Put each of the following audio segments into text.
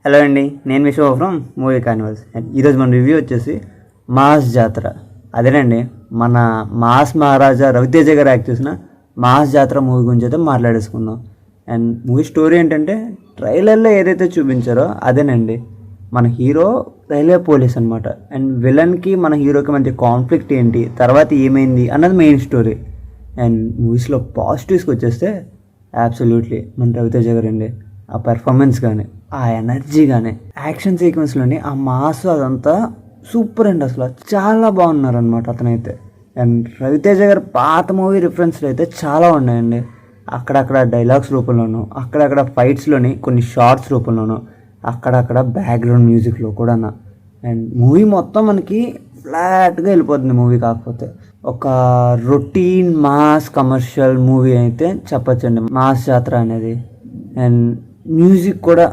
Hello అండి, నేను మీ show from movie కార్నివల్స్. ఈరోజు మన రివ్యూ వచ్చేసి మాస్ జాతర. అదేనండి, మన మాస్ మహారాజా రవితేజ గారు యాక్ట్ చేసిన మాస్ జాతర మూవీ గురించి అయితే మాట్లాడేసుకుందాం. అండ్ మూవీ స్టోరీ ఏంటంటే, ట్రైలర్లో ఏదైతే చూపించారో అదేనండి. మన హీరో రైల్వే పోలీస్ అనమాట. అండ్ విలన్కి మన హీరోకి మధ్య కాన్ఫ్లిక్ట్ ఏంటి, తర్వాత ఏమైంది అన్నది మెయిన్ స్టోరీ. అండ్ మూవీస్లో పాజిటివ్స్కి వచ్చేస్తే అబ్సల్యూట్లీ మన రవితేజ గారు అండి. ఆ పెర్ఫార్మెన్స్ కానీ, ఆ ఎనర్జీ కానీ, యాక్షన్ సీక్వెన్స్లోని ఆ మాస్ అదంతా సూపర్ అండి. అసలు చాలా బాగున్నారనమాట అతనైతే. అండ్ రవితేజ గారు పాత మూవీ రిఫరెన్స్లు అయితే చాలా ఉన్నాయండి. అక్కడక్కడ డైలాగ్స్ రూపంలోనూ, అక్కడక్కడ ఫైట్స్లోని కొన్ని షార్ట్స్ రూపంలోనూ, అక్కడక్కడ బ్యాక్గ్రౌండ్ మ్యూజిక్లో కూడా. అండ్ మూవీ మొత్తం మనకి ఫ్లాట్గా వెళ్ళిపోతుంది. మూవీ కాకపోతే ఒక రొటీన్ మాస్ కమర్షియల్ మూవీ అయితే చెప్పచ్చండి మాస్ జాతర అనేది. అండ్ మ్యూజిక్ కూడా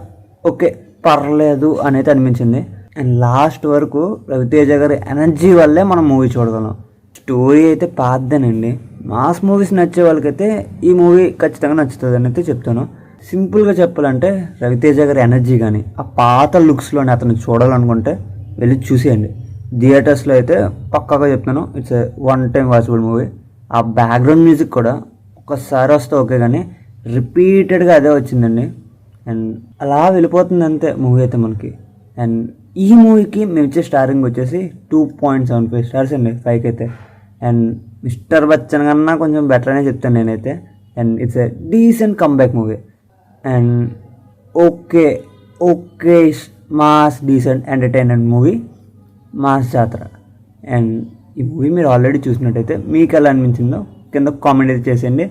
ఓకే, పర్లేదు అనేది అనిపించింది. అండ్ లాస్ట్ వరకు రవితేజ గారి ఎనర్జీ వల్లే మనం మూవీ చూడగలం. స్టోరీ అయితే పాతదేనండి. మాస్ మూవీస్ నచ్చే వాళ్ళకైతే ఈ మూవీ ఖచ్చితంగా నచ్చుతుంది అని అయితే చెప్తాను. సింపుల్గా చెప్పాలంటే రవితేజ గారి ఎనర్జీ కానీ, ఆ పాత లుక్స్లోని అతను చూడాలనుకుంటే వెళ్ళి చూసేయండి. థియేటర్స్లో అయితే పక్కాగా చెప్తాను, it's one time watchable movie. ఆ బ్యాక్గ్రౌండ్ మ్యూజిక్ కూడా ఒక్కసారి వస్తే ఓకే, కానీ రిపీటెడ్గా అదే వచ్చిందండి. అండ్ అలా వెళ్ళిపోతుంది అంతే మూవీ అయితే మనకి. అండ్ ఈ మూవీకి మేము ఇచ్చే స్టారింగ్ వచ్చేసి 2.75 స్టార్స్ అండి 5కి అయితే. అండ్ మిస్టర్ బచ్చన్ కన్నా కొంచెం బెటర్ అనే చెప్తాను నేనైతే. And it's a decent comeback movie. And okay okay mass decent entertainment movie mass జాతర. అండ్ ఈ మూవీ మీరు ఆల్రెడీ చూసినట్టయితే మీకు ఎలా అనిపించిందో కింద కామెంట్ అయితే చేసేయండి.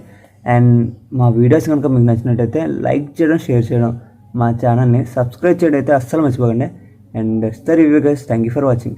అండ్ మా వీడియోస్ కనుక మీకు నచ్చినట్టయితే లైక్ చేయడం, షేర్ చేయడం, మా ఛానల్ని సబ్స్క్రైబ్ చేయడం అయితే అస్సలు మర్చిపోకండి. And that's the review guys. Thank you for watching.